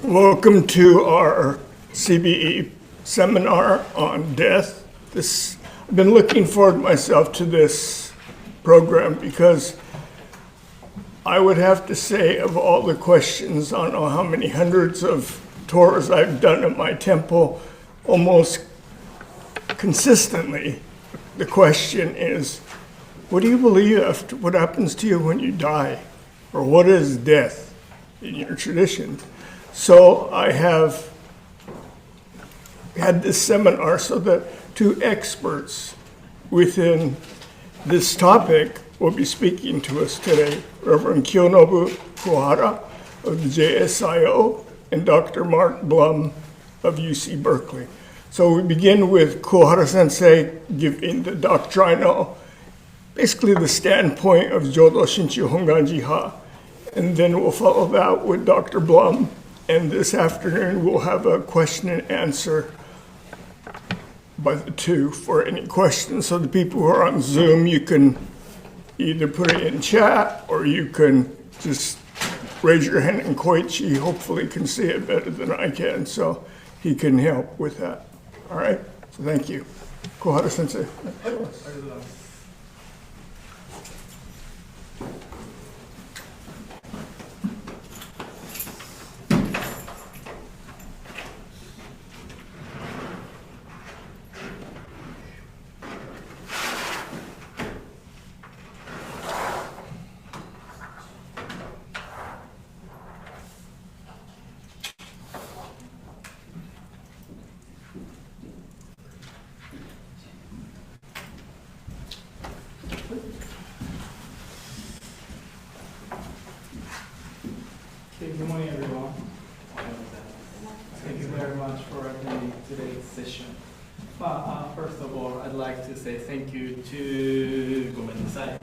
Welcome to our CBE seminar on death. I've been looking forward myself to this program because I would have to say, of all the questions, I don't know how many hundreds of tours I've done at my temple, almost consistently the question is, what do you believe after what happens to you when you die? Or what is death in your tradition? So I have had this seminar so that two experts within this topic will be speaking to us today, Rev Kiyonobu Kuwahara of the JSIO and Dr. Mark Blum of UC Berkeley. So we begin with Kuwahara Sensei giving the doctrinal, basically the standpoint of Jodo Shinshu Honganji-ha, and then we'll follow that with Dr. Blum. And this afternoon, we'll have a question and answer by the two for any questions. So the people who are on Zoom, you can either put it in chat or you can just raise your hand, and Koichi hopefully can see it better than I can, so he can help with that. All right, so thank you. Kuwahara Sensei. Good morning, everyone. Thank you very much for attending today's session. First of all, I'd like to say thank you to ごめんなさい.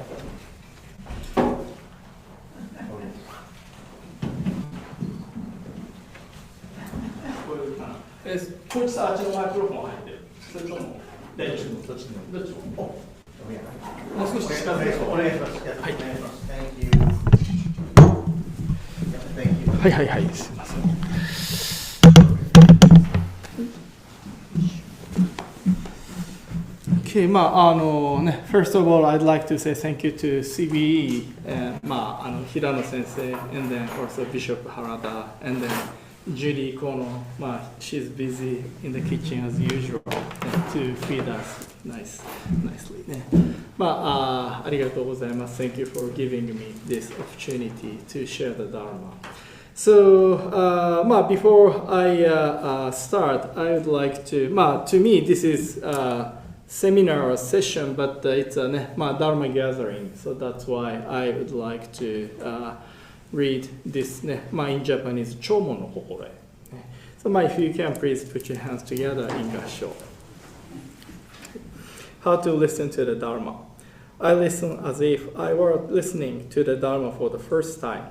こいつあっちのマイクロフォン入ってる。それとも大丈夫？どっちも。もう少し近づけてお願いします。はい。Thank you. はい、すみません。Okay, first of all, I'd like to say thank you to CBE, Hirano Sensei, and then also Bishop Harada, and then Judy Kono. She's busy in the kitchen as usual to feed us nicely. ありがとうございます。Thank you for giving me this opportunity to share the Dharma. So, before I start, I would like to me, this is a seminar or session, but it's a Dharma gathering, so that's why I would like to read this in Japanese, 弔問の心得. So, if you can please put your hands together in Gassho. How to listen to the Dharma. I listen as if I were listening to the Dharma for the first time.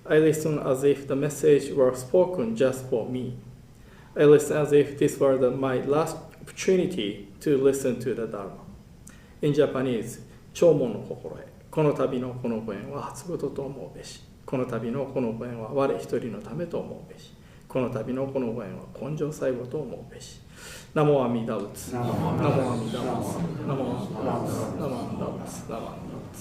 I listen as if the message were spoken just for me. I listen as if this were my last opportunity to listen to the Dharma. In Japanese, 弔問の心得。この旅のこのご縁は初事と思うべし。この旅のこのご縁は我一人のためと思うべし。この旅のこのご縁は根性最後と思うべし。ナモアミダ仏。ナモアミダ仏。ナモアミダ仏。ナモアミダ仏。ナモアミダ仏。ナモアミダ仏。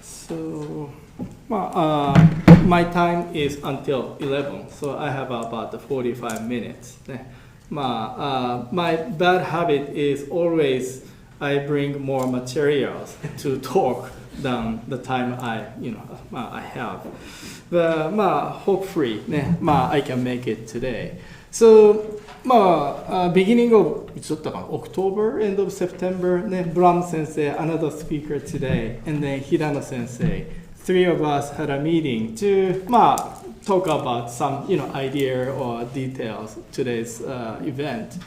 So, my time is until 11, so I have about 45 minutes. My bad habit is always I bring more materials to talk than the time I have. But hopefully, I can make it today. So, beginning of October, end of September, Blum Sensei, another speaker today, and then Hirano Sensei. Three of us had a meeting to talk about some idea or details today's event.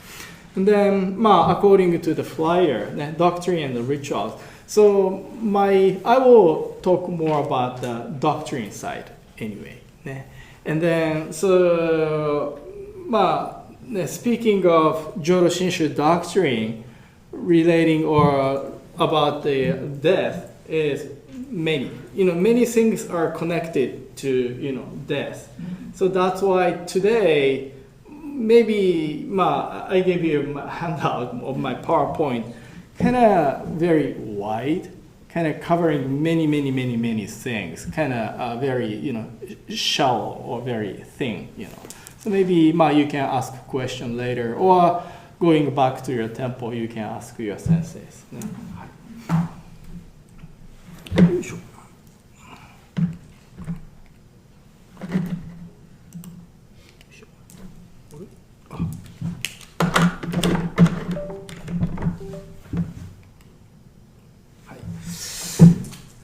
And then, according to the flyer, doctrine and the rituals. So I will talk more about the doctrine side anyway. And then, speaking of Jodo Shinshu doctrine, relating or about the death is many. Many things are connected to death. So that's why today, maybe I gave you a handout of my PowerPoint, kind of very wide, kind of covering many things, kind of very shallow or very thin. So maybe you can ask a question later, or going back to your temple, you can ask your senseis. Yeah.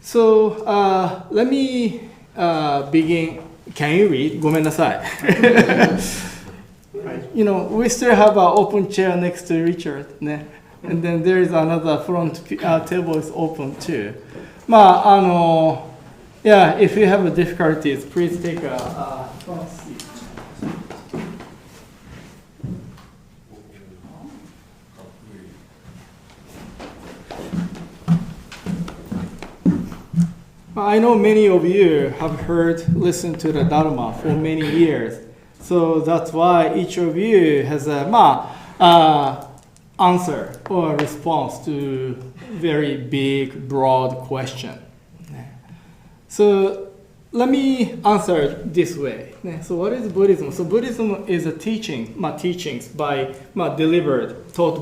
So let me begin. Can you read? ごめんなさい。We still have an open chair next to Richard, ね? And then there is another front table is open too. Yeah, if you have difficulties, please take a front seat. I know many of you have listened to the Dharma for many years. So that's why each of you has a answer or response to very big, broad question. So let me answer it this way. So what is Buddhism? So Buddhism is a teachings taught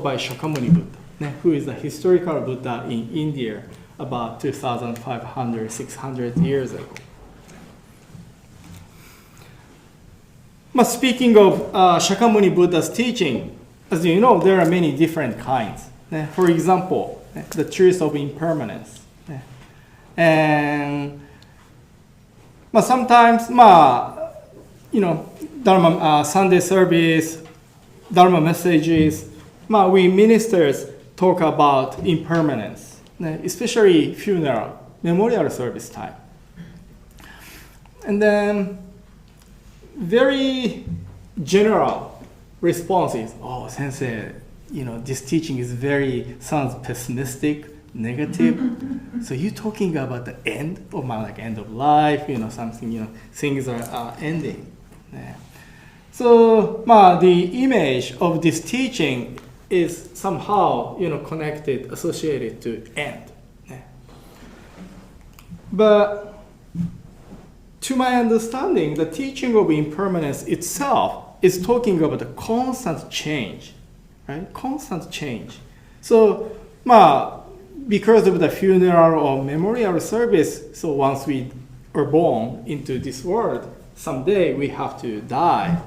by Shakyamuni Buddha, who is a historical Buddha in India about 2,500, 600 years ago. Speaking of Shakyamuni Buddha's teaching, as you know, there are many different kinds. For example, the truth of impermanence. And sometimes, Dharma Sunday service, Dharma messages, we ministers talk about impermanence, especially funeral, memorial service time. And then very general response is, oh, sensei, this teaching sounds pessimistic, negative. So you're talking about the end of end of life, something, things are ending. Yeah. So the image of this teaching is somehow, connected, associated to end. Yeah. But to my understanding, the teaching of impermanence itself is talking about the constant change, right? Constant change. So, because of the funeral or memorial service, so once we are born into this world, someday we have to die.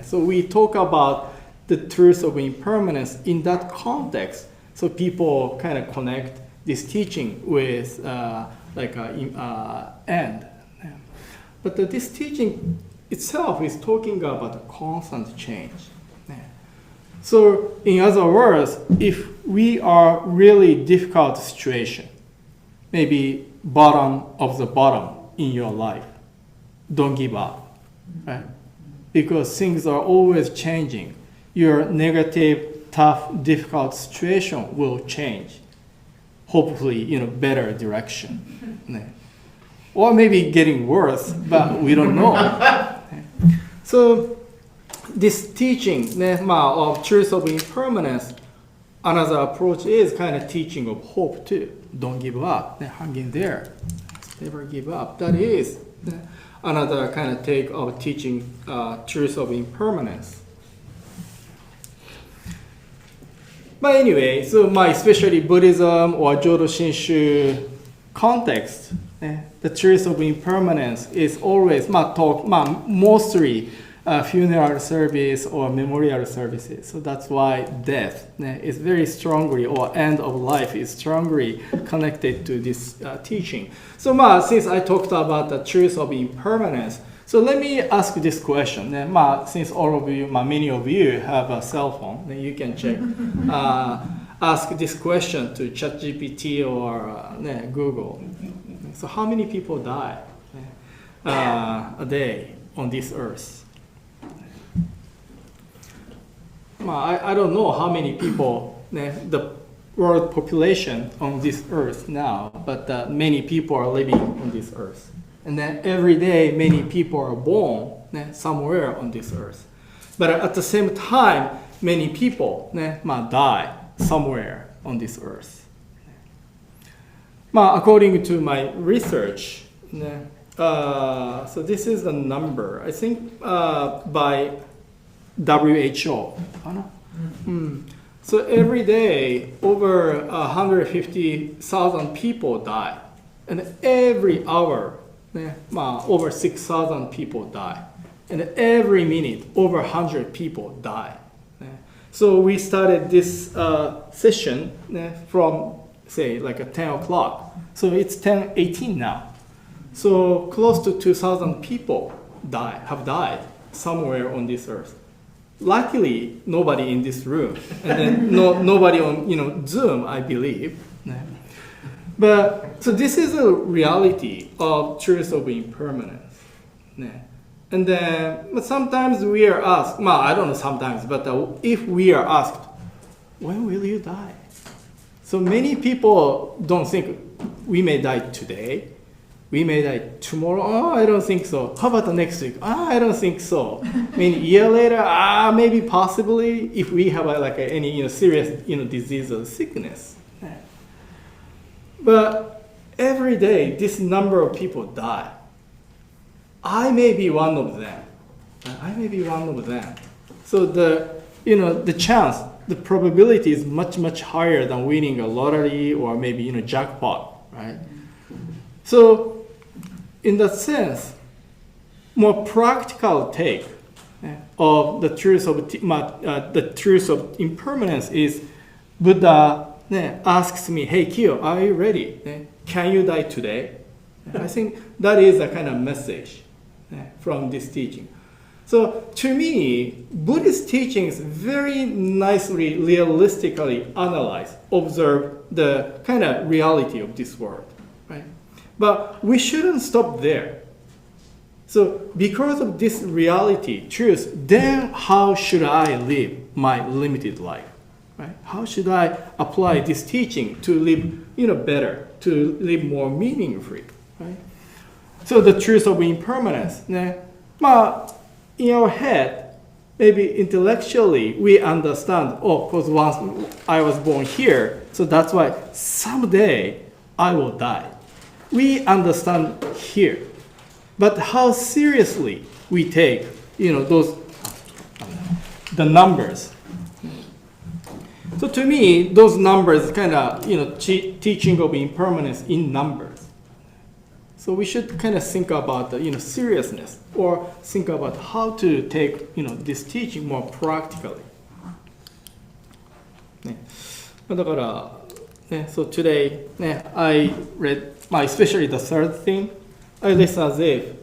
So we talk about the truth of impermanence in that context. So people kind of connect this teaching with end. But this teaching itself is talking about a constant change. So in other words, if we are really difficult situation, maybe bottom of the bottom in your life, don't give up, right? Because things are always changing. Your negative, tough, difficult situation will change. Hopefully, better direction. Or maybe getting worse, but we don't know. So this teaching of truth of impermanence, another approach is kind of teaching of hope too. Don't give up. Hang in there. Never give up. That is another kind of take of teaching truth of impermanence. But anyway, so especially Buddhism or Jodo Shinshu context, the truth of impermanence is always mostly funeral service or memorial services. So that's why death is very strongly, or end of life is strongly connected to this teaching. So since I talked about the truth of impermanence, so let me ask this question. Since all of you, many of you have a cell phone, then you can check. Ask this question to ChatGPT or Google. So how many people die a day on this earth? I don't know how many people, the world population on this earth now, but many people are living on this earth. And then every day, many people are born somewhere on this earth. But at the same time, many people die somewhere on this earth. According to my research, so this is the number, I think by WHO. So every day, over 150,000 people die. And every hour, over 6,000 people die. And every minute, over 100 people die. So we started this session from, say, like at 10 o'clock. So it's 10:18 now. So close to 2,000 people have died somewhere on this earth. Luckily, nobody in this room, and then nobody on Zoom, I believe. But so this is a reality of truth of impermanence. And then sometimes we are asked, I don't know sometimes, but if we are asked, when will you die? So many people don't think we may die today. We may die tomorrow. Oh, I don't think so. How about the next week? I don't think so. I mean, a year later, maybe possibly if we have any serious disease or sickness. But every day, this number of people die. I may be one of them. So the chance, the probability is much, much higher than winning a lottery or maybe jackpot, right? So in that sense, more practical take of the truth of impermanence is Buddha asks me, hey Kiyo, are you ready? Can you die today? I think that is a kind of message from this teaching. So to me, Buddhist teachings very nicely, realistically analyze, observe the kind of reality of this world, right? But we shouldn't stop there. So because of this reality, truth, then how should I live my limited life? Right? How should I apply this teaching to live better, to live more meaningfully? Right? So the truth of impermanence. In our head, maybe intellectually, we understand, because once I was born here, so that's why someday I will die. We understand here. But how seriously we take, the numbers. So to me, those numbers kind of, teaching of impermanence in numbers. So we should kind of think about the, seriousness, or think about how to take, this teaching more practically. So today, I read, especially the third thing, I listen as if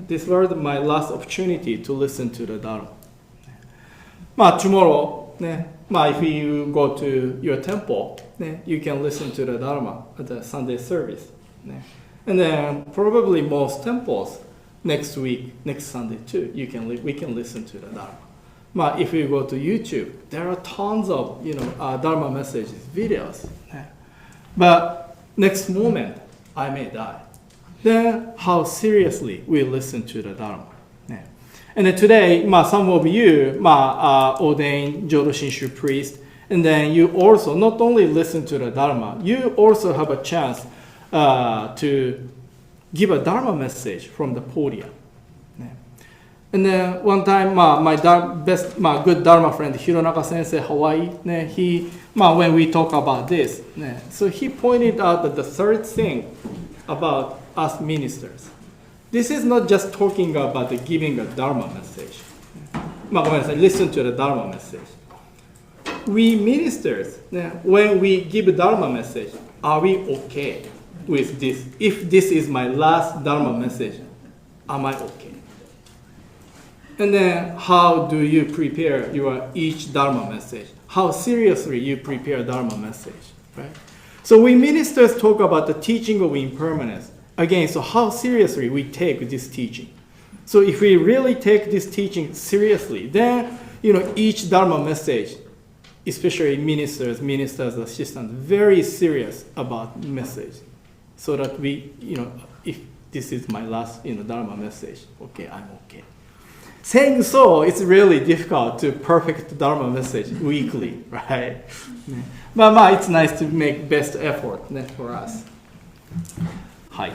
this was my last opportunity to listen to the Dharma. Tomorrow, if you go to your temple, you can listen to the Dharma at the Sunday service. And then probably most temples next week, next Sunday too, we can listen to the Dharma. If you go to YouTube, there are tons of Dharma messages, videos. But next moment, I may die. Then how seriously we listen to the Dharma. And then today, some of you ordained Jodo Shinshu priest, and then you also not only listen to the Dharma, you also have a chance to give a Dharma message from the podium. And then one time, my good Dharma friend Hironaka Sensei, Hawaii, when we talk about this, so he pointed out that the third thing about us ministers, this is not just talking about the giving a Dharma message. Listen to the Dharma message. We ministers, when we give a Dharma message, are we okay with this? If this is my last Dharma message, am I okay? And then how do you prepare your each Dharma message? How seriously you prepare Dharma message, right? So we ministers talk about the teaching of impermanence. Again, so how seriously we take this teaching. So if we really take this teaching seriously, then each Dharma message especially ministers' assistants, very serious about message, so that we, if this is my last, Dharma message, okay, I'm okay. Saying so, it's really difficult to perfect Dharma message weekly, right? But it's nice to make best effort for us. Hi.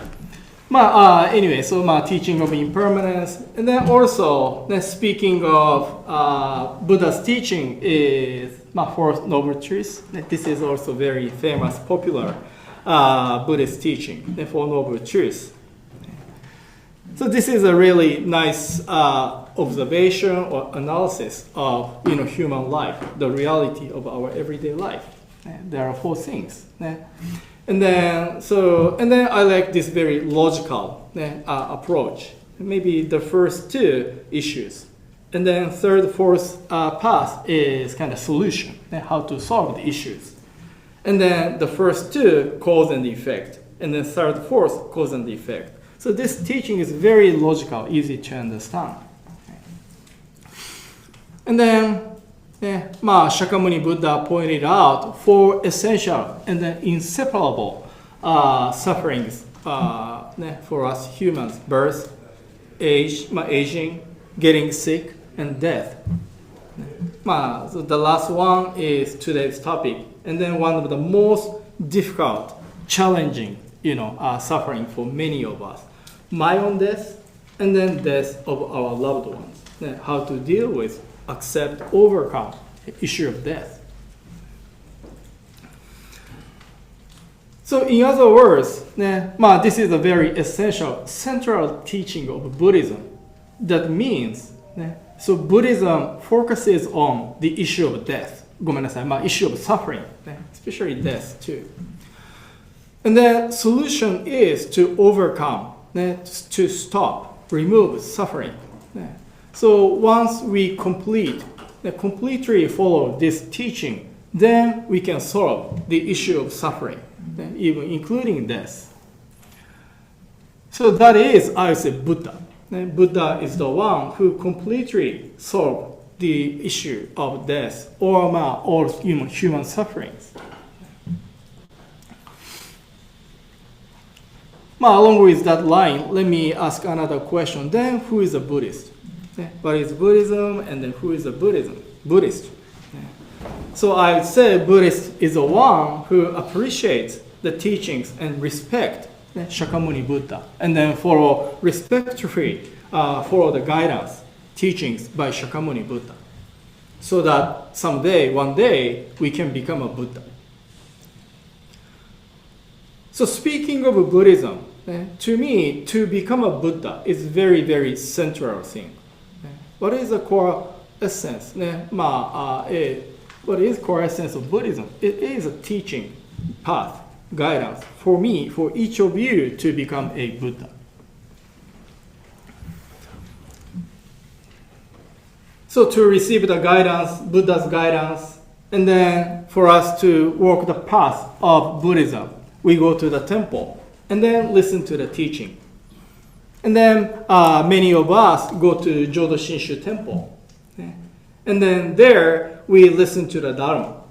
Anyway, so teaching of impermanence, and then also speaking of Buddha's teaching is Fourth Noble Truth. This is also very famous, popular Buddhist teaching, the Four Noble Truths. So this is a really nice observation or analysis of human life, the reality of our everyday life. There are four things. And then I like this very logical approach. Maybe the first two issues, and then third, fourth path is kind of solution, how to solve the issues. And then the first two, cause and effect, and then third, fourth, cause and effect. So this teaching is very logical, easy to understand. And then Shakyamuni Buddha pointed out four essential and then inseparable sufferings for us humans: birth, aging, getting sick, and death. So the last one is today's topic, and then one of the most difficult, challenging, suffering for many of us: my own death, and then death of our loved ones. How to deal with, accept, overcome the issue of death. So in other words, this is a very essential, central teaching of Buddhism. That means, so Buddhism focuses on the issue of death. Issue of suffering, especially death too. And the solution is to overcome, to stop, remove suffering. So once we completely follow this teaching, then we can solve the issue of suffering, even including death. So that is, I say, Buddha. Buddha is the one who completely solved the issue of death or all human sufferings. Along with that line, let me ask another question. Then who is a Buddhist? What is Buddhism, and then who is a Buddhist? So I would say Buddhist is the one who appreciates the teachings and respect Shakyamuni Buddha, and then respectfully follow the guidance, teachings by Shakyamuni Buddha, so that one day, we can become a Buddha. So speaking of Buddhism, to me, to become a Buddha is very, very central thing. What is the core essence? What is core essence of Buddhism? It is a teaching, path, guidance for me, for each of you to become a Buddha. So to receive the guidance, Buddha's guidance, and then for us to walk the path of Buddhism, we go to the temple and then listen to the teaching. And then many of us go to Jodo Shinshu temple. And then there we listen to the Dharma.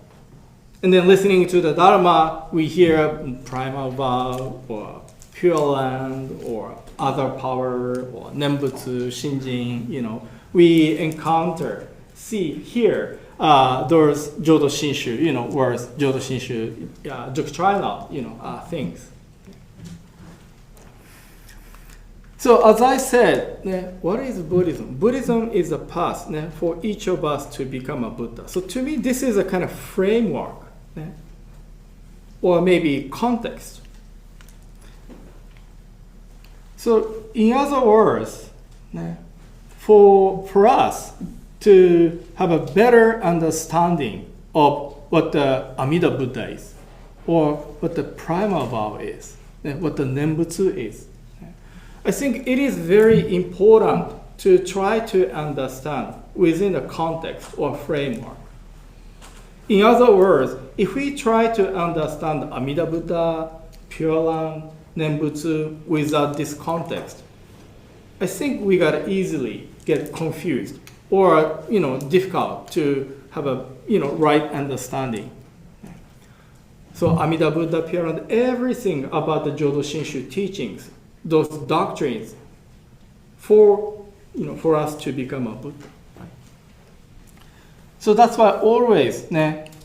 And then listening to the Dharma, we hear primal vow or pure land or other power or Nembutsu, Shinjin, we encounter, hear those Jodo Shinshu, words, Jodo Shinshu, doctrinal, things. So as I said, what is Buddhism? Buddhism is a path for each of us to become a Buddha. So to me, this is a kind of framework, or maybe context. So in other words, for us to have a better understanding of what the Amida Buddha is, or what the primal vow is, what the Nembutsu is, I think it is very important to try to understand within a context or framework. In other words, if we try to understand Amida Buddha, Pure Land, Nembutsu without this context, I think we gotta easily get confused or difficult to have a right understanding. So Amida Buddha appeared on everything about the Jodo Shinshu teachings, those doctrines, for us to become a Buddha. Right? So that's why always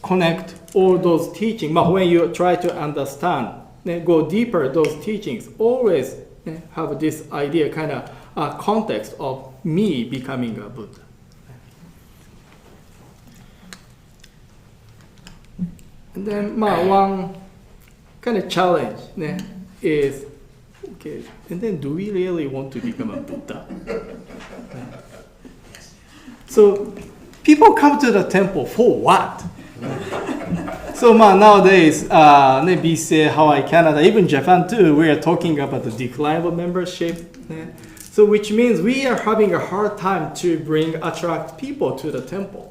connect all those teachings. But when you try to understand, go deeper those teachings, always have this idea, kind of context of me becoming a Buddha. And then one kind of challenge is, okay, and then do we really want to become a Buddha? So people come to the temple for what? So nowadays, BC, Hawaii, Canada, even Japan too, we are talking about the decline of membership. So which means we are having a hard time to attract people to the temple.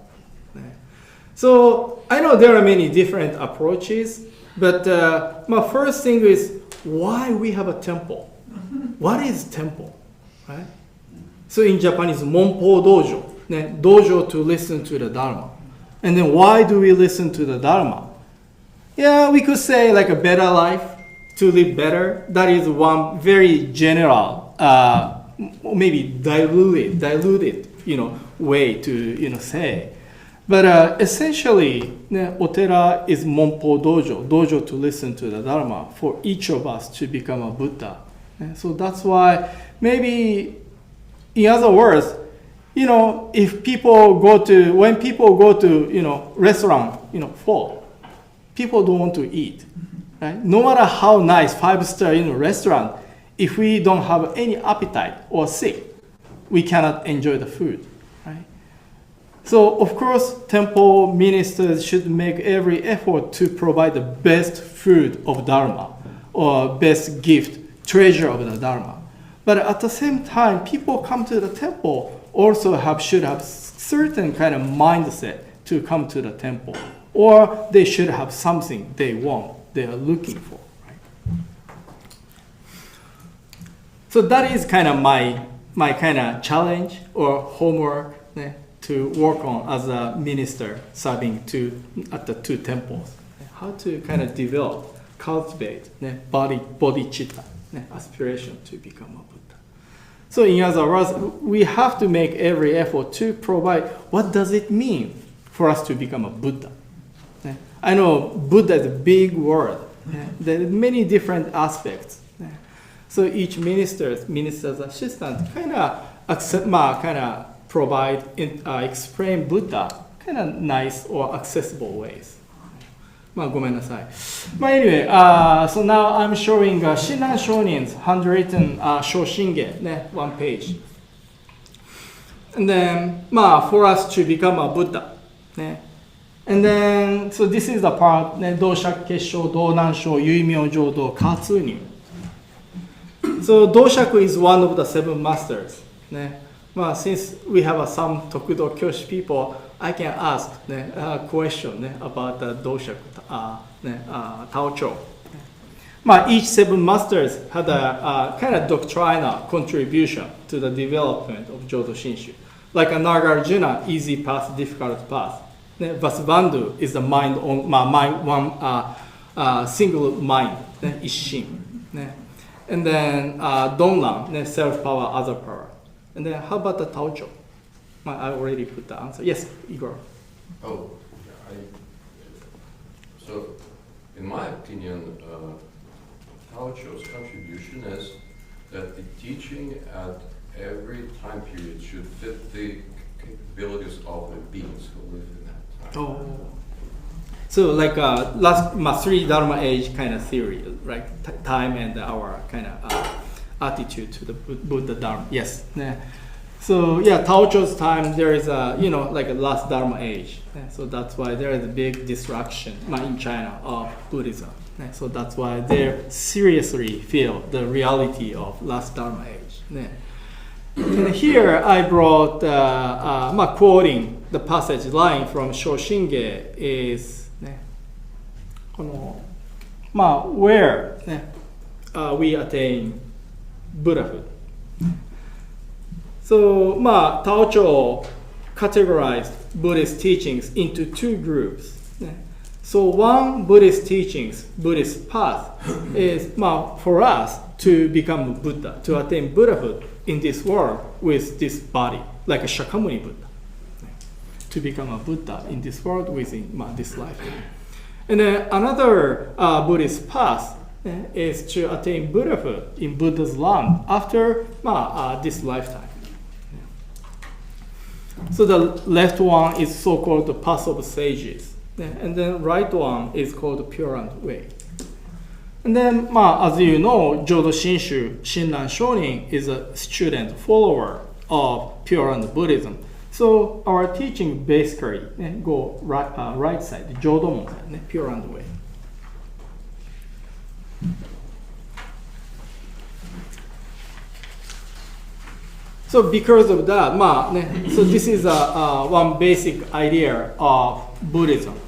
So I know there are many different approaches, but my first thing is why we have a temple. What is temple, right? So in Japanese, monpo dojo, dojo to listen to the Dharma. And then why do we listen to the Dharma? Yeah, we could say like a better life, to live better. That is one very general, maybe diluted, way to say. But essentially, Otera is monpo dojo to listen to the Dharma for each of us to become a Buddha. So that's why maybe, in other words, if people go to, when people go to, restaurant, food, people don't want to eat, right? No matter how nice 5-star, restaurant, if we don't have any appetite or sick, we cannot enjoy the food, right? So, of course, temple ministers should make every effort to provide the best food of Dharma or best gift, treasure of the Dharma. But at the same time, people come to the temple also should have certain kind of mindset to come to the temple, or they should have something they want, they are looking for. Right? So that is kind of my kind of challenge or homework to work on as a minister serving at the two temples. How to kind of develop, cultivate bodhicitta, aspiration to become a Buddha. So in other words, we have to make every effort to provide what does it mean for us to become a Buddha. I know Buddha is a big word. There are many different aspects. So each minister's assistant kind of provide, explain Buddha kind of nice or accessible ways. ごめんなさい。Anyway, so now I'm showing Shinran Shonin's handwritten Shoshinge, one page. And then, for us to become a Buddha. And then, so this is the part, Doshaku Kessho, Donansho, Yuimyo Jodo, Katsunin. So Doshaku is one of the 7 masters. Since we have some Tokudo Kyoshi people, I can ask a question about the Doshaku, Taocho. Each 7 masters had a kind of doctrinal contribution to the development of Jodo Shinshu. Like a Nagarjuna, easy path, difficult path. Vasubandhu is the mind on one single mind, Isshin. And then Donglan, self-power, other power. And then how about the Taocho? I already put the answer. Yes, Igor. So, in my opinion, Taocho's contribution is that the teaching at every time period should fit the capabilities of the beings who live in that time. So like last 3 Dharma age kind of theory, right? Time and our kind of attitude to the Buddha Dharma. Yes. So Taocho's time there is like a last Dharma age. So that's why there is a big destruction in China of Buddhism. So that's why they seriously feel the reality of last Dharma age. And here I brought quoting the passage line from Shoshinge is where we attain Buddhahood. So Taocho categorized Buddhist teachings into two groups. So one Buddhist teachings, Buddhist path, is for us to become Buddha, to attain Buddhahood in this world with this body, like a Shakyamuni Buddha. To become a Buddha in this world within this lifetime. And then another Buddhist path is to attain Buddhahood in Buddha's land after this lifetime. So the left one is so-called the path of sages, and then right one is called the Pure Land Way. And then, as you know, Jodo Shinshu, Shinran Shonin, is a student follower of Pure Land Buddhism. So our teaching basically go right side, the Jodo Mon, Pure Land Way. So because of that, so this is one basic idea of Buddhism.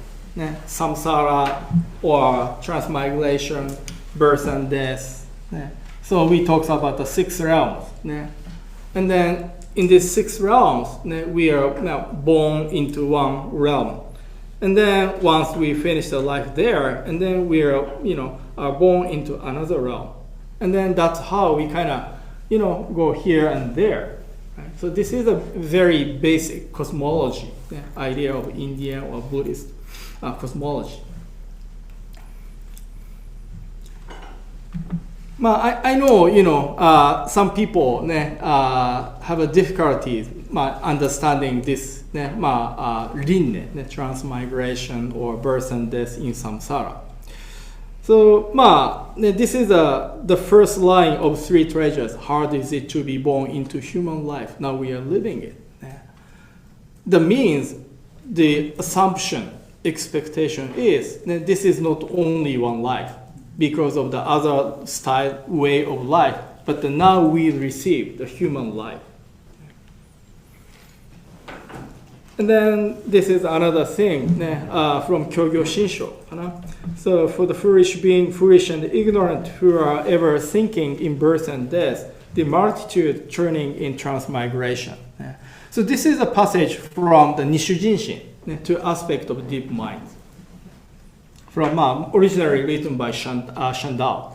Samsara or transmigration, birth and death. So we talk about the 6 realms. And then in these 6 realms, we are now born into one realm. And then once we finish the life there, and then we are, are born into another realm. And then that's how we kind of, go here and there. Right? So this is a very basic cosmology, idea of Indian or Buddhist cosmology. I know, some people have a difficulty understanding this rinne, transmigration or birth and death in samsara. So this is the first line of 3 treasures. Hard is it to be born into human life. Now we are living it. That means the assumption, expectation is that this is not only one life, because of the other style, way of life, but now we receive the human life. And then this is another thing from Jodo Shinshu. So for the foolish being, foolish and ignorant who are ever thinking in birth and death, the multitude turning in transmigration. So this is a passage from the Nishujinshin, 2 aspects of deep mind, from originally written by Shandao.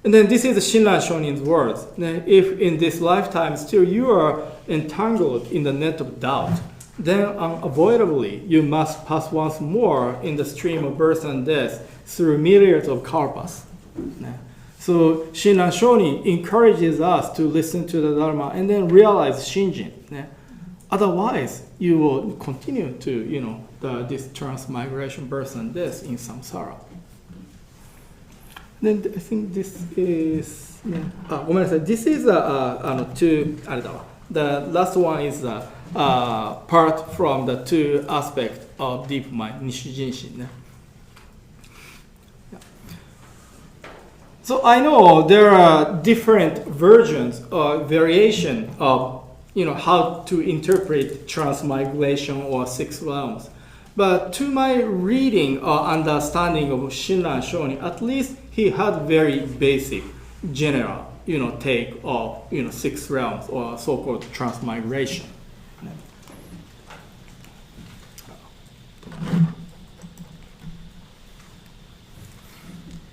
And then this is Shinran Shonin's words. If in this lifetime still you are entangled in the net of doubt, then unavoidably you must pass once more in the stream of birth and death through myriads of kalpas. So Shinran Shonin encourages us to listen to the Dharma and then realize Shinjin. Otherwise, you will continue to, this transmigration, birth and death in samsara. Then I think this is, this is the last one is part from the 2 aspects of deep mind, Nishujinshin. So I know there are different versions or variation of how to interpret transmigration or 6 realms. But to my reading or understanding of Shinran Shonin, at least he had very basic, general, take of 6 realms or so-called transmigration.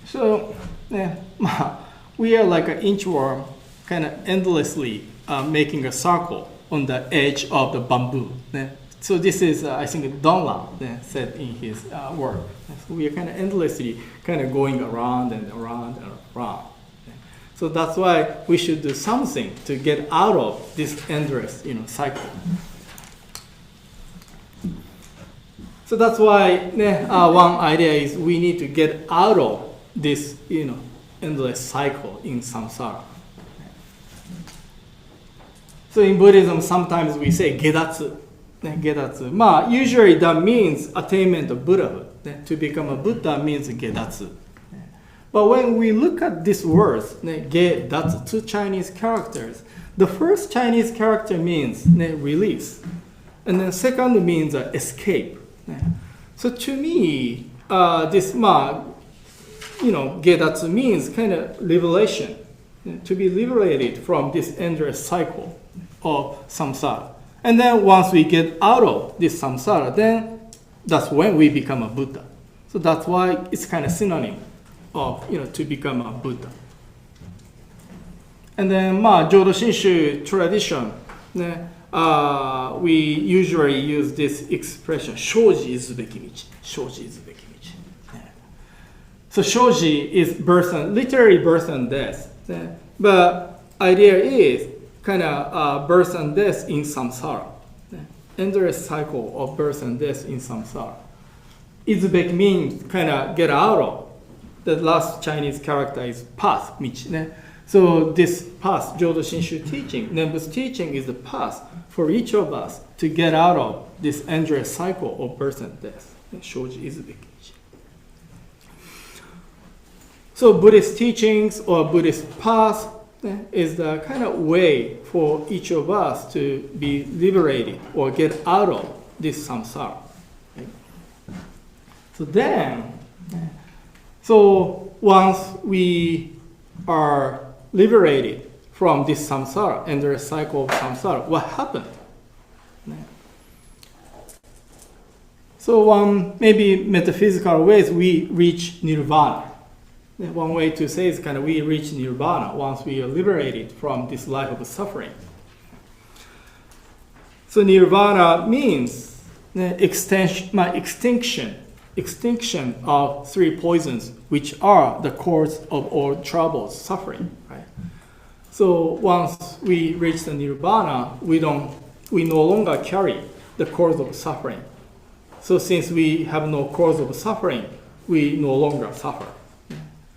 So we are like an inchworm, kind of endlessly making a circle on the edge of the bamboo. So this is, I think, Donlan said in his work. So we are kind of endlessly going around and around and around. So that's why we should do something to get out of this endless, cycle. So that's why one idea is we need to get out of this, endless cycle in samsara. So in Buddhism, sometimes we say gedatsu. Gedatsu. Usually that means attainment of Buddhahood. To become a Buddha means gedatsu. But when we look at these words, gedatsu, 2 Chinese characters, the first Chinese character means release, and then second means escape. So to me, this gedatsu means kind of liberation, to be liberated from this endless cycle of samsara. And then once we get out of this samsara, then that's when we become a Buddha. So that's why it's kind of synonym of, to become a Buddha. And then, Jodo Shinshu tradition, we usually use this expression, shoji izubeki michi. Shoji izubeki michi. So shoji is birth and, literally birth and death. But idea is kind of birth and death in samsara. Endless cycle of birth and death in samsara. Izubeki means kind of get out of. The last Chinese character is path, michi. So this path, Jodo Shinshu teaching, Nembu's teaching is the path for each of us to get out of this endless cycle of birth and death. Shoji izubeki michi. So Buddhist teachings or Buddhist path is the kind of way for each of us to be liberated or get out of this samsara. Okay? So once we are liberated from this samsara, endless cycle of samsara, what happened? So one maybe metaphysical ways we reach nirvana. One way to say is kind of we reach nirvana once we are liberated from this life of suffering. So nirvana means extinction of three poisons, which are the cause of all troubles, suffering. Right? So once we reach the nirvana, we no longer carry the cause of suffering. So since we have no cause of suffering, we no longer suffer.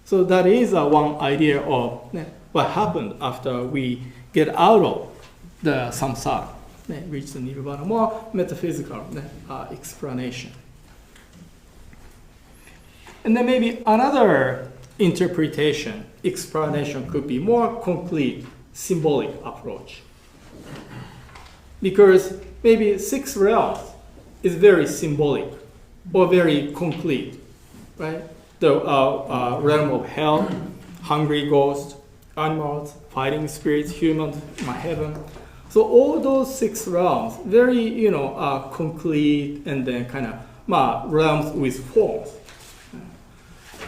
So that is one idea of what happened after we get out of the samsara, reach the nirvana, more metaphysical explanation. And then maybe another interpretation, explanation could be more complete, symbolic approach. Because maybe 6 realms is very symbolic or very complete, right? The realm of hell, hungry ghosts, animals, fighting spirits, humans, heaven. So all those 6 realms, very complete and then kind of realms with forms.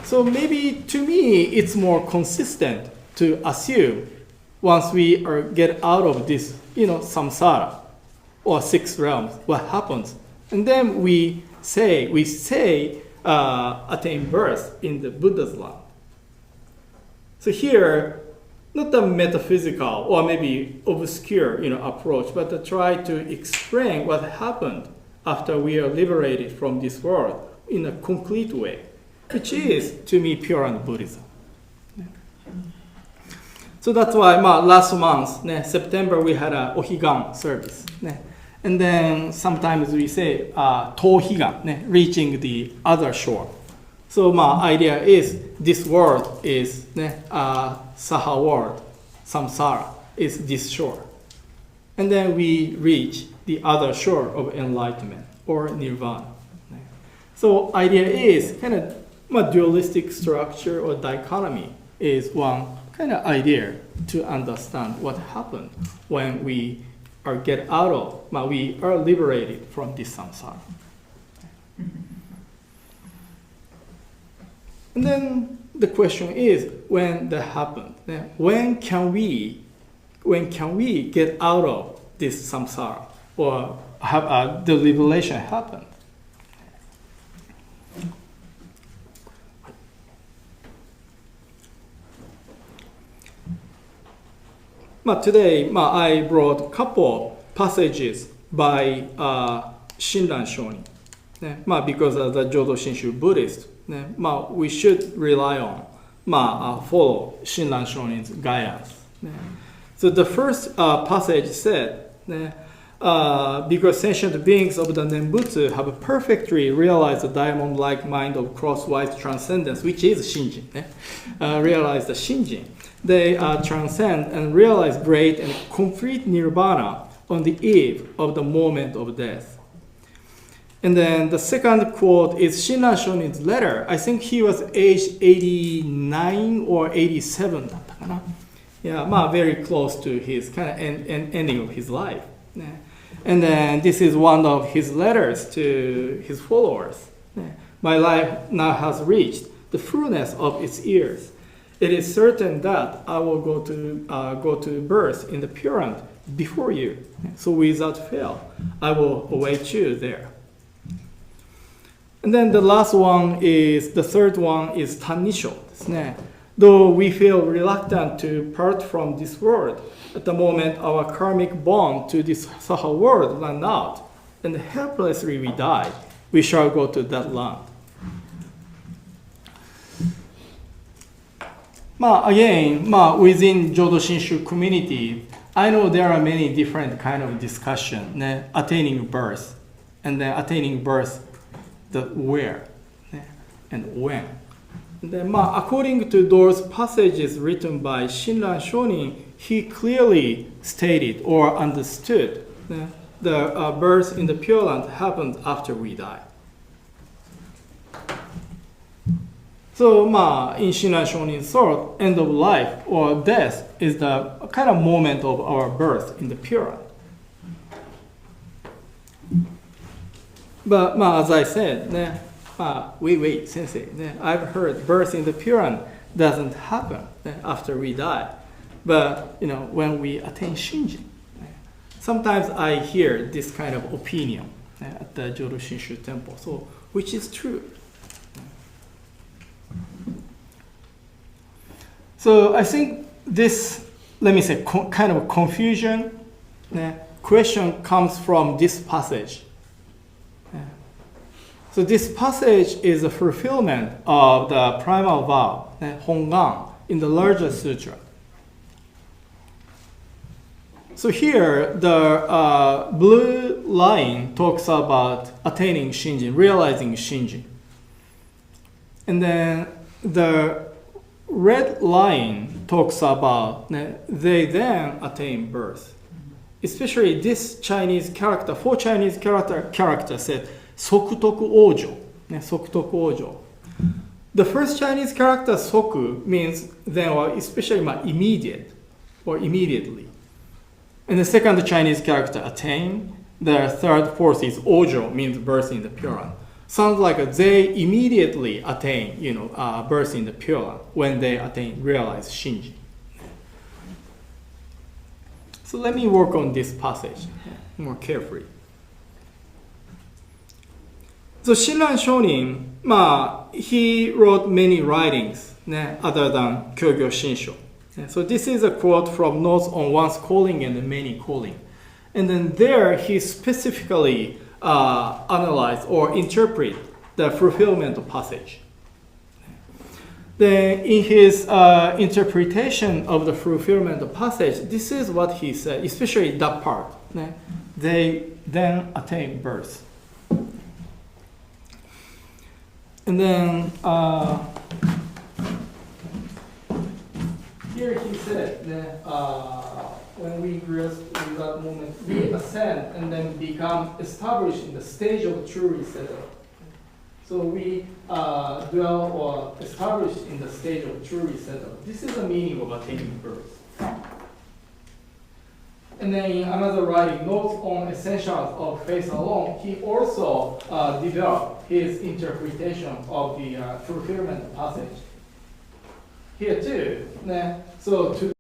So maybe to me it's more consistent to assume once we get out of this samsara or 6 realms, what happens, and then we say. Attain birth in the Buddha's land. So here, not a metaphysical or maybe obscure approach, but to try to explain what happened after we are liberated from this world in a complete way, which is to me pure and Buddhism. So that's why last month, September, we had a Ohigan service. And then sometimes we say Tohigan, reaching the other shore. So my idea is this world is Saha world, samsara is this shore. And then we reach the other shore of enlightenment or nirvana. So idea is kind of dualistic structure or dichotomy is one kind of idea to understand what happened when we get out of, we are liberated from this samsara. And then the question is, when that happened, when can we get out of this samsara or have the liberation happen? Today, I brought a couple passages by Shinran Shonin. Because as a Jodo Shinshu Buddhist, we should rely on, follow Shinran Shonin's guidance. So the first passage said, because sentient beings of the Nembutsu have perfectly realized the diamond-like mind of crosswise transcendence, which is Shinjin. Realize the Shinjin. They transcend and realize great and complete nirvana on the eve of the moment of death. And then the second quote is Shinran Shonin's letter. I think he was age 89 or 87. Very close to his kind of ending of his life. And then this is one of his letters to his followers. My life now has reached the fullness of its years. It is certain that I will go to birth in the Purant before you. So without fail, I will await you there. And then the third one is Tannisho. Though we feel reluctant to part from this world, at the moment our karmic bond to this Saha world ran out, and helplessly we die, we shall go to that land. Again, within Jodo Shinshu community, I know there are many different kind of discussion, attaining birth, and then attaining birth, the where and when. And then, according to those passages written by Shinran Shonin, he clearly stated or understood the birth in the Pure Land happens after we die. So, in Shinran Shonin's thought, end of life or death is the kind of moment of our birth in the Pure Land. But as I said, wait, sensei. I've heard birth in the Pure Land doesn't happen after we die. But when we attain Shinji, sometimes I hear this kind of opinion at the Jodo Shinshu temple. So, which is true. So I think this, let me say, kind of confusion question comes from this passage. So this passage is a fulfillment of the primal vow, Hongan, in the larger sutra. So here, the blue line talks about attaining Shinjin, realizing Shinjin. And then the red line talks about they then attain birth. Especially this Chinese character, four Chinese character said, Sokutoku Ojo. Sokutoku Ojo. The first Chinese character, Soku, means then, or especially immediate or immediately. And the second Chinese character, attain. The third, fourth is Ojo, means birth in the Pure Land. Sounds like they immediately attain, birth in the Pure Land when they realize Shinji. So let me work on this passage more carefully. So Shinran Shonin, he wrote many writings other than Kyogyo Shinsho. So this is a quote from Notes on One's Calling and Many Calling. And then there he specifically analyze or interpret the fulfillment passage. Then in his interpretation of the fulfillment passage, this is what he said, especially that part. They then attain birth. And then here he said that when we grasp in that moment, we ascend and then become established in the stage of true resettle. So we dwell or establish in the stage of true resettle. This is the meaning of attaining birth. And then in another writing, Notes on Essentials of Faith Alone, he also developed his interpretation of the fulfillment passage. Here too, so to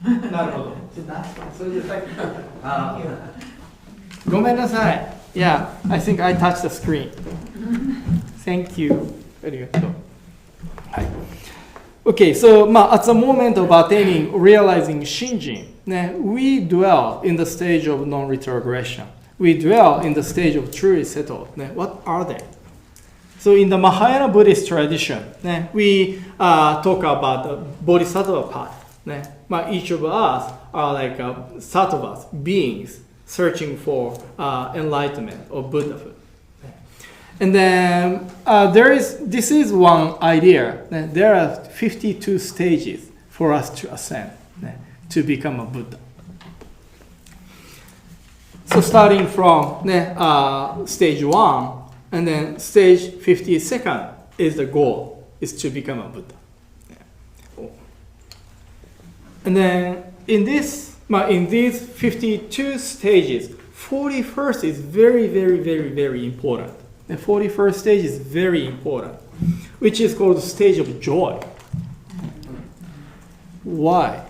なるほど。それでさっきごめんなさい。Yeah, I think I touched the screen. Thank you. Okay, so at the moment of attaining, realizing Shinjin, we dwell in the stage of non-retrogression. We dwell in the stage of truly settled. What are they? So in the Mahayana Buddhist tradition, we talk about the bodhisattva path. Each of us are like sattvas, beings searching for enlightenment or Buddhahood. And then this is one idea. There are 52 stages for us to ascend, to become a Buddha. So starting from stage 1, and then stage 52nd is the goal, is to become a Buddha. And then in these 52 stages, 41st is very, very, very, very important. The 41st stage is very important, which is called the stage of joy. Why?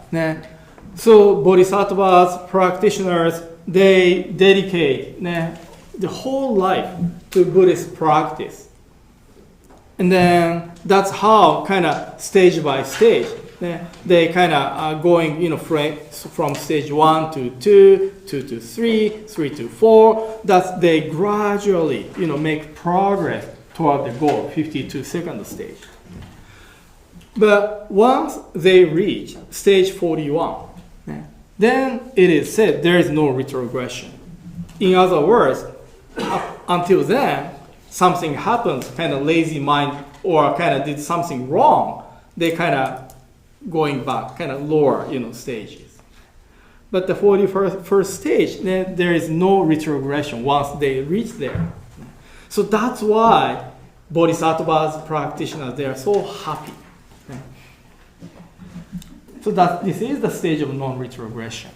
So bodhisattvas, practitioners, they dedicate the whole life to Buddhist practice. And then that's how kind of stage by stage, they kind of are going, from stage 1 to 2, 2 to 3, 3 to 4. That they gradually, make progress toward the goal, 52nd stage. But once they reach stage 41, then it is said there is no retrogression. In other words, until then, something happens, kind of lazy mind, or kind of did something wrong, they kind of going back, kind of lower, stages. But the 41st stage, there is no retrogression once they reach there. So that's why bodhisattvas, practitioners, they are so happy. So this is the stage of non-retrogression.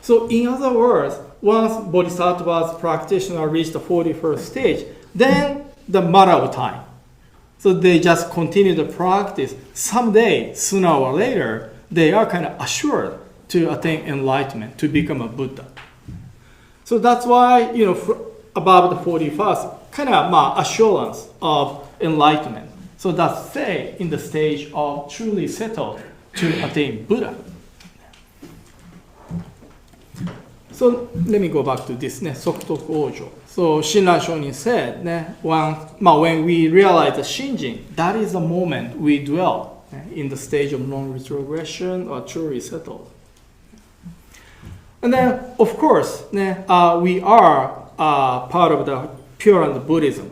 So in other words, once bodhisattvas, practitioners reach the 41st stage, then the matter of time. So they just continue the practice. Someday, sooner or later, they are kind of assured to attain enlightenment, to become a Buddha. So that's why, above the 41st, kind of assurance of enlightenment. So that's say in the stage of truly settled to attain Buddha. So let me go back to this, Sokutoku Ojo. So Shinran Shonin said, when we realize the Shinjin, that is the moment we dwell in the stage of non-retrogression or truly settled. And then, of course, we are part of the Pure Land Buddhism.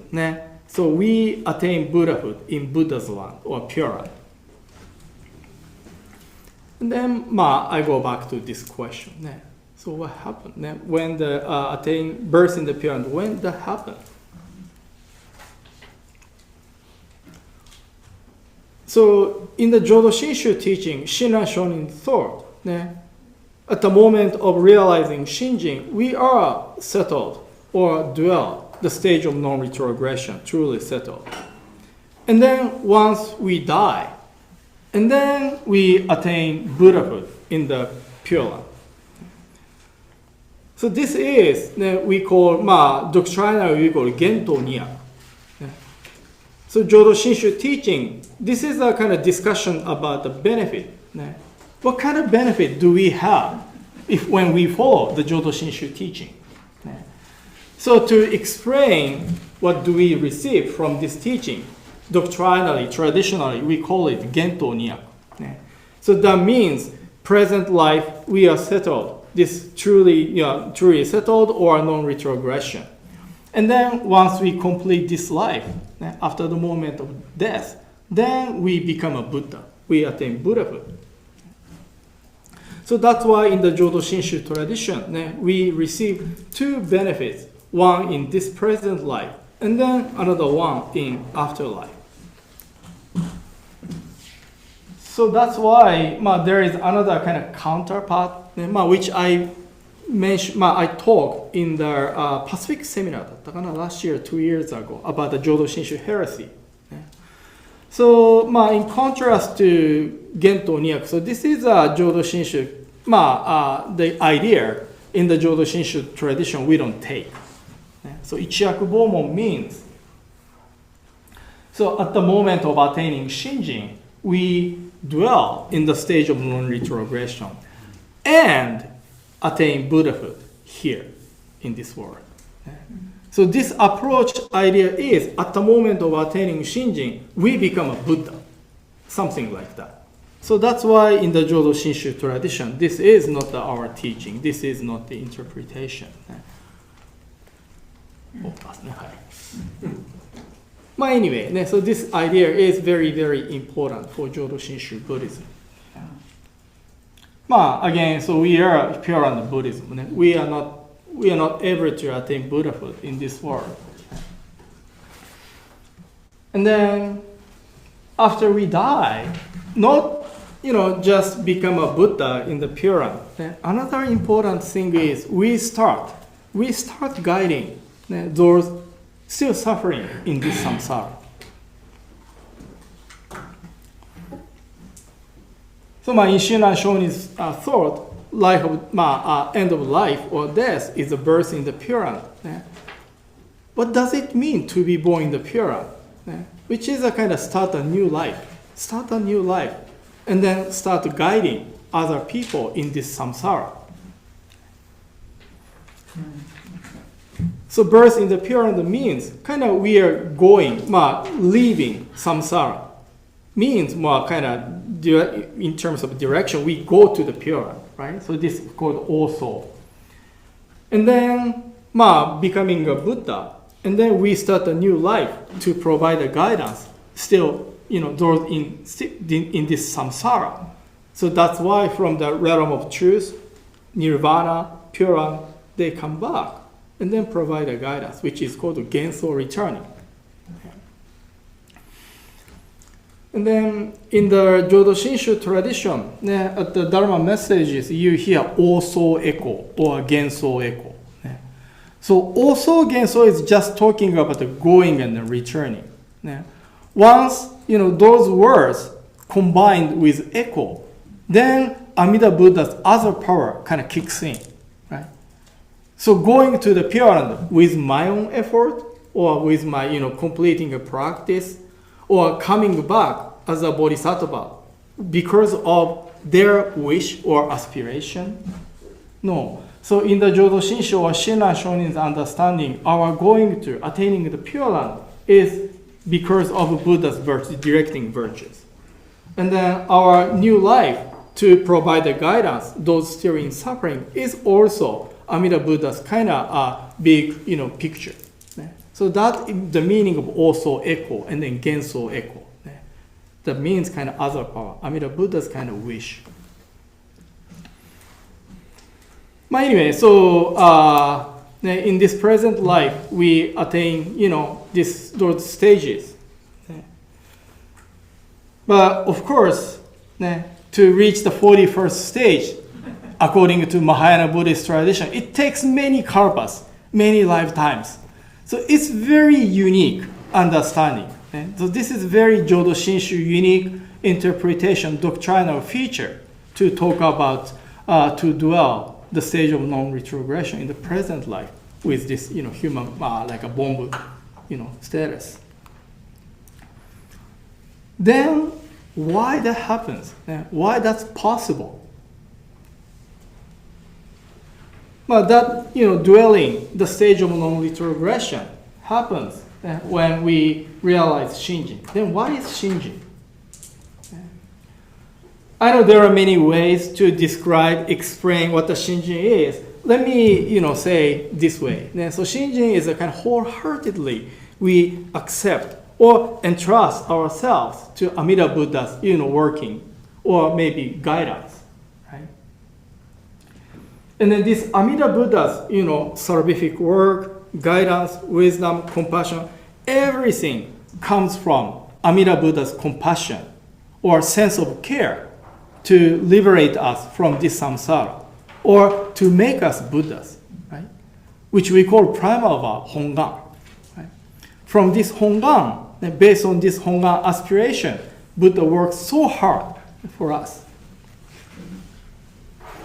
So we attain Buddhahood in Buddha's land or Pure Land. And then I go back to this question. So what happened when the attain birth in the Pure Land? When that happened? So in the Jodo Shinshu teaching, Shinran Shonin thought, at the moment of realizing Shinjin, we are settled or dwell the stage of non-retrogression, truly settled. And then once we die, and then we attain Buddhahood in the Pure Land. So this is, we call, doctrinally we call Gento Niya. So Jodo Shinshu teaching, this is a kind of discussion about the benefit. What kind of benefit do we have when we follow the Jodo Shinshu teaching? So to explain what do we receive from this teaching, doctrinally, traditionally, we call it Gento Niya. So that means present life, we are settled. This truly settled or non-retrogression. And then once we complete this life, after the moment of death, then we become a Buddha. We attain Buddhahood. So that's why in the Jodo Shinshu tradition, we receive two benefits. One in this present life, and then another one in afterlife. So that's why there is another kind of counterpart, which I mentioned, I talked in the Pacific seminar last year, 2 years ago, about the Jodo Shinshu heresy. So in contrast to Gento Niyaku, so this is a Jodo Shinshu, the idea in the Jodo Shinshu tradition, we don't take. So Ichiyaku Bomon means, so at the moment of attaining Shinjin, we dwell in the stage of non-retrogression and attain Buddhahood here in this world. So this approach idea is, at the moment of attaining Shinjin, we become a Buddha, something like that. So that's why in the Jodo Shinshu tradition, this is not our teaching, this is not the interpretation. But anyway, so this idea is very, very important for Jodo Shinshu Buddhism. Again, so we are pure Buddhism. We are not able to attain Buddhahood in this world. And then after we die, not just become a Buddha in the Purana. Another important thing is we start guiding those still suffering in this samsara. So in Shinran Shonin's thought, life of, end of life or death is a birth in the Purana. What does it mean to be born in the Purana? Which is a kind of start a new life, and then start guiding other people in this samsara. So birth in the Purana means kind of we are going, leaving samsara. Means more kind of in terms of direction, we go to the Purana, right? So this is called also. And then becoming a Buddha, and then we start a new life to provide a guidance. Still, those in this samsara. So that's why from the realm of truth, nirvana, Purana, they come back and then provide a guidance, which is called genso returning. And then in the Jodo Shinshu tradition, at the Dharma messages, you hear also echo or genso echo. So also genso is just talking about the going and the returning. Once those words combined with echo, then Amida Buddha's other power kind of kicks in, right? So going to the Purana with my own effort or with my completing a practice or coming back as a bodhisattva because of their wish or aspiration? No. So in the Jodo Shinshu or Shinran Shonin's understanding, our going to attaining the Pure Land is because of Buddha's directing virtues. And then our new life to provide the guidance, those still in suffering, is also Amida Buddha's kind of big picture. So that is the meaning of also echo and then genso echo. That means kind of other power, Amida Buddha's kind of wish. But anyway, so in this present life, we attain, those stages. But of course, to reach the 41st stage, according to Mahayana Buddhist tradition, it takes many kalpas, many lifetimes. So it's very unique understanding. So this is very Jodo Shinshu unique interpretation, doctrinal feature to talk about, to dwell the stage of non-retrogression in the present life with this, human, like a bomb, status. Then why that happens? Why that's possible? But that, dwelling the stage of non-retrogression happens when we realize Shinjin. Then what is Shinjin? I know there are many ways to explain what the Shinjin is. Let me, say this way. So Shinjin is a kind of wholeheartedly we accept or entrust ourselves to Amida Buddha's, working or maybe guidance, right? And then this Amida Buddha's, salvific work, guidance, wisdom, compassion, everything comes from Amida Buddha's compassion or sense of care to liberate us from this samsara or to make us Buddhas, right? Which we call primal Hongan. Right? From this Hongan, and based on this Hongan aspiration, Buddha works so hard for us.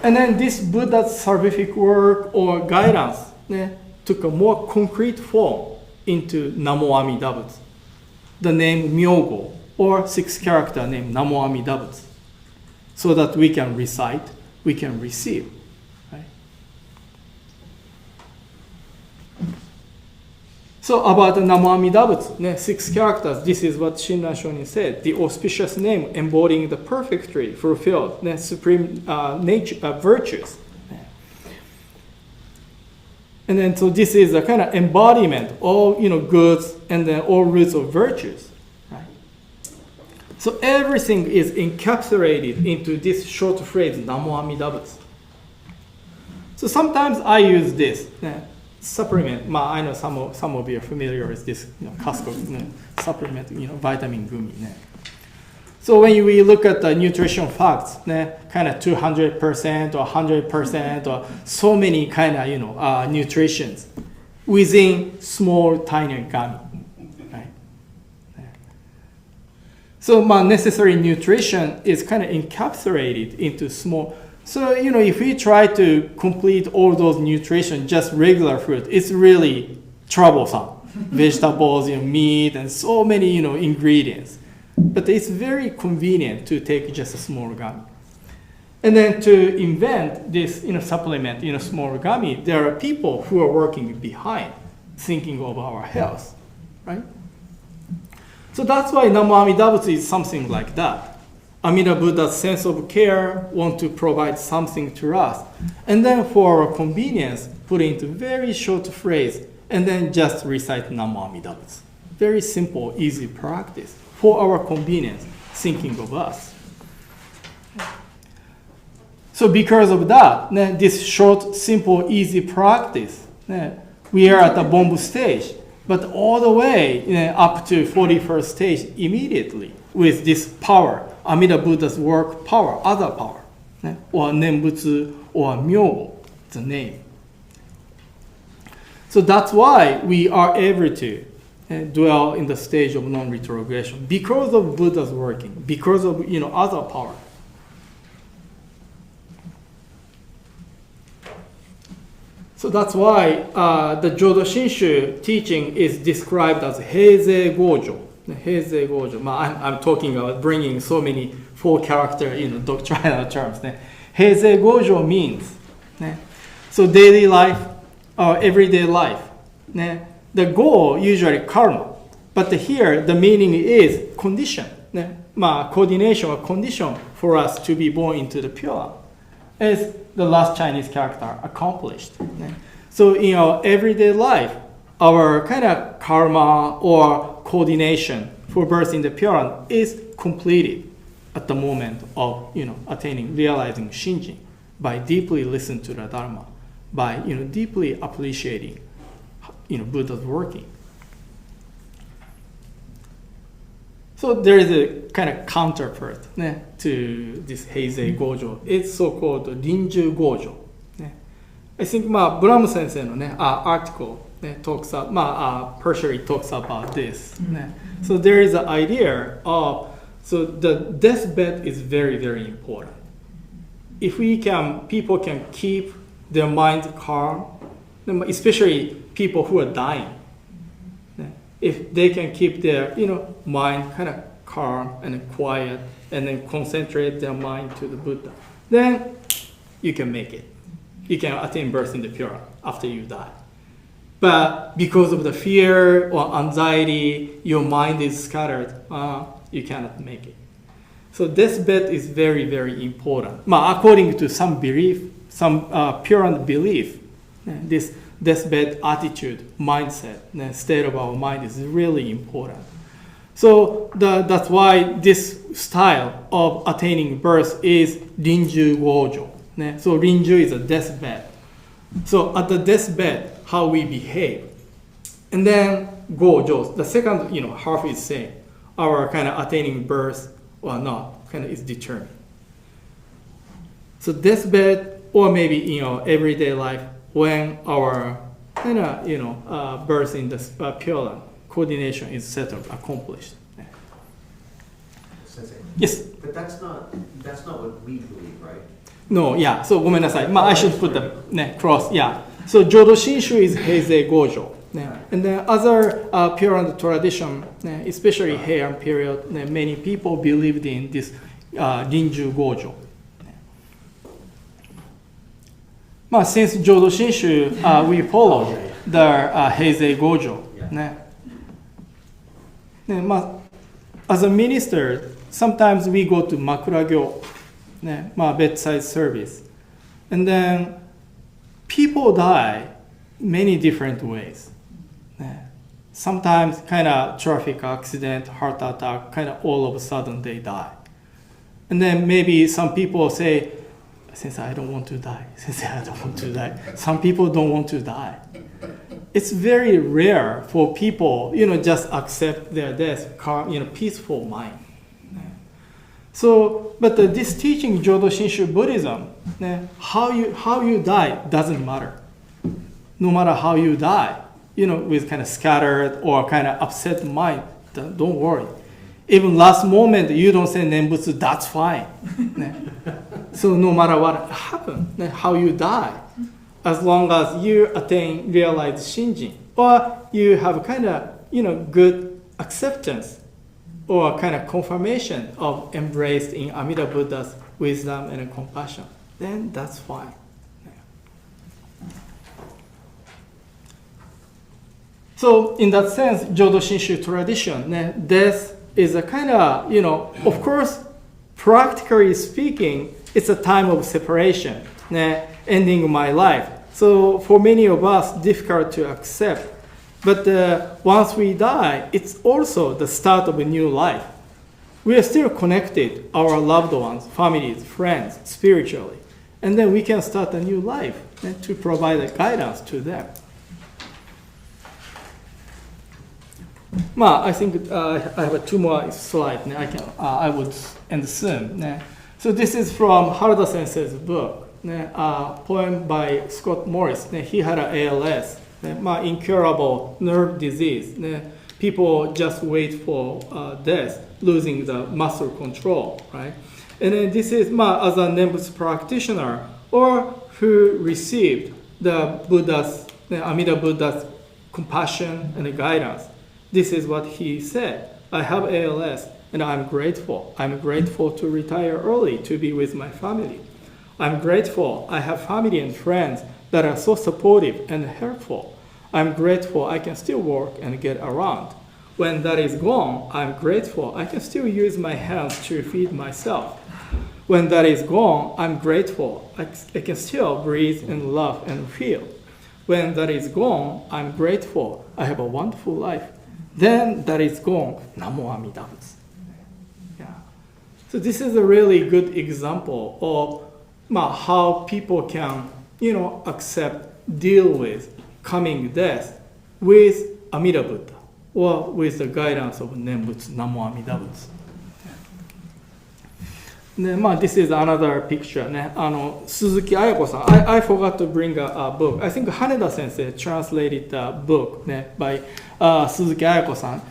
And then this Buddha's salvific work or guidance took a more concrete form into Namo Amida Butsu, the name Myogo, or 6-character name Namo Amida Butsu, so that we can recite, we can receive. Right? So about the Namo Amida Butsu, 6 characters, this is what Shinran Shonin said, the auspicious name embodying the perfectly fulfilled supreme virtues. And then so this is a kind of embodiment, all goods and then all roots of virtues. Right? So everything is encapsulated into this short phrase, Namo Amida Butsu. So sometimes I use this supplement. I know some of you are familiar with this Costco supplement, vitamin gumi. So when we look at the nutrition facts, kind of 200% or 100% or so many kind of nutritions within small tiny gummy. Right? So necessary nutrition is kind of encapsulated into small. So if we try to complete all those nutrition just regular food, it's really troublesome. Vegetables, meat, and so many ingredients. But it's very convenient to take just a small gummy. And then to invent this supplement, small gummy, there are people who are working behind, thinking of our health, right? So that's why Namo Amida Butsu is something like that. Amida Buddha's sense of care want to provide something to us. And then for our convenience, put into very short phrase, and then just recite Namo Amida Butsu. Very simple, easy practice. For our convenience, thinking of us. So because of that, this short, simple, easy practice, we are at the Bonbu stage, but all the way up to 41st stage immediately with this power, Amida Buddha's work power, other power, or Nembutsu or Myogo, the name. So that's why we are able to dwell in the stage of non-retrogression because of Buddha's working, because of other power. So that's why the Jodo Shinshu teaching is described as Heizei Gojo. Heizei Gojo. I'm talking about bringing so many 4-character doctrinal terms. Heizei Gojo means so daily life, everyday life. The goal usually karma, but here the meaning is condition, coordination or condition for us to be born into the pure, as the last Chinese character accomplished. So in our everyday life, our kind of karma or coordination for birth in the pure is completed at the moment of attaining, realizing Shinjin by deeply listening to the Dharma, by deeply appreciating Buddha's working. So there is a kind of counterpart to this Heizei Gojo. It's so-called Rinju Gojo. I think Brahma Sensei article talks partially talks about this. So there is an idea of, so the deathbed is very, very important. If people can keep their minds calm, especially people who are dying, if they can keep their mind kind of calm and quiet and then concentrate their mind to the Buddha, then you can make it. You can attain birth in the pure after you die. But because of the fear or anxiety, your mind is scattered, you cannot make it. So deathbed is very, very important. According to some belief, some pure belief, this deathbed attitude, mindset, state of our mind is really important. So that's why this style of attaining birth is Rinju Gojo. So Rinju is a deathbed. So at the deathbed, how we behave. And then Gojo, the second half is saying our kind of attaining birth or not kind of is determined. So deathbed or maybe everyday life, when our kind of birth in the Pure Land, coordination is settled, accomplished. Sensei. Yes. But that's not what we believe, right? No, yeah. So ごめんなさい。I should put the cross. Yeah. So Jodo Shinshu is Heisei Gojo. And then other Pure Land tradition, especially Heian period, many people believed in this Rinju Gojo. Since Jodo Shinshu, we follow the Heisei Gojo. As a minister, sometimes we go to Makuragyo, bedside service. And then people die many different ways. Sometimes kind of traffic accident, heart attack, kind of all of a sudden they die. And then maybe some people say, Sensei, I don't want to die. Sensei, I don't want to die. Some people don't want to die. It's very rare for people, just accept their death, calm, peaceful mind. So, but this teaching, Jodo Shinshu Buddhism, how you die doesn't matter. No matter how you die, with kind of scattered or kind of upset mind, don't worry. Even last moment you don't say Nembutsu, that's fine. So no matter what happens, how you die, as long as you attain realized Shinjin, or you have kind of, good acceptance or kind of confirmation of embraced in Amida Buddha's wisdom and compassion, then that's fine. So in that sense, Jodo Shinshu tradition, death is a kind of, of course, practically speaking, it's a time of separation, ending my life. So for many of us, difficult to accept. But once we die, it's also the start of a new life. We are still connected, our loved ones, families, friends, spiritually. And then we can start a new life to provide a guidance to them. I think I have 2 more slides. I would end soon. So this is from Harada Sensei's book, a poem by Scott Morris. He had an ALS, incurable nerve disease. People just wait for death, losing the muscle control, right? And then this is as a Nembutsu practitioner or who received the Buddha's, Amida Buddha's compassion and guidance. This is what he said. I have ALS and I'm grateful. I'm grateful to retire early to be with my family. I'm grateful I have family and friends that are so supportive and helpful. I'm grateful I can still work and get around. When that is gone, I'm grateful I can still use my hands to feed myself. When that is gone, I'm grateful I can still breathe and love and feel. When that is gone, I'm grateful I have a wonderful life. Then that is gone, Namo Amida Butsu. Yeah. So this is a really good example of how people can, deal with coming death with Amida Buddha or with the guidance of Nembutsu, Namo Amida Butsu. This is another picture. Suzuki Ayako-san. I forgot to bring a book. I think Haneda Sensei translated a book by Suzuki Ayako-san.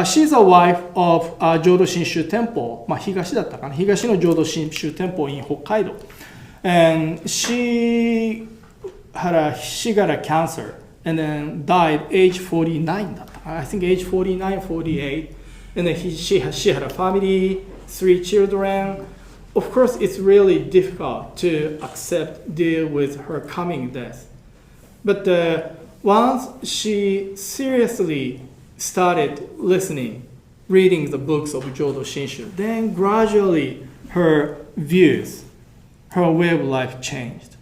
She's a wife of Jodo Shinshu Temple. 東だったかな。東の浄土真宗 Temple in Hokkaido. And she got a cancer and then died age 49. I think age 49, 48. And then she had a family, 3 children. Of course, it's really difficult to deal with her coming death. But once she seriously started reading the books of Jodo Shinshu, then gradually her views, her way of life changed.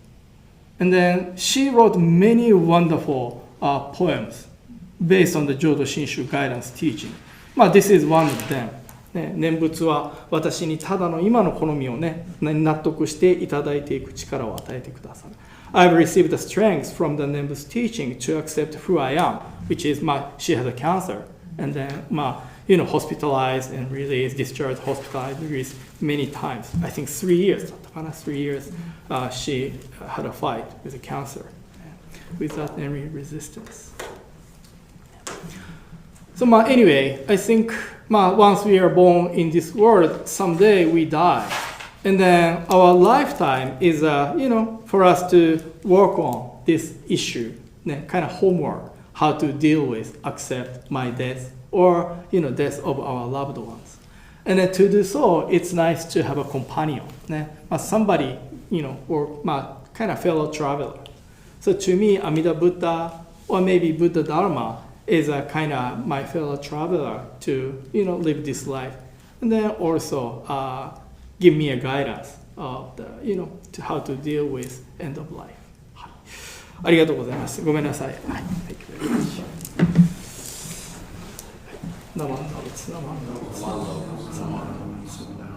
And then she wrote many wonderful poems based on the Jodo Shinshu guidance teaching. This is one of them. 念仏は私にただの今の好みを納得していただいていく力を与えてくださる。I've received the strength from the Nembutsu teaching to accept who I am, which is she had a cancer, and then hospitalized and released, discharged, hospitalized, released many times. I think 3 years. 3 years she had a fight with the cancer without any resistance. So anyway, I think once we are born in this world, someday we die. And then our lifetime is, for us to work on this issue, kind of homework, how to deal with, accept my death, or, death of our loved ones. And then to do so, it's nice to have a companion, somebody, or kind of fellow traveler. So to me, Amida Buddha, or maybe Buddha Dharma, is a kind of my fellow traveler to, live this life. And then also give me a guidance of the, to how to deal with end of life. はい、ありがとうございます。ごめんなさい。はい。Thank you very much. 生の仏、生の仏、生の仏。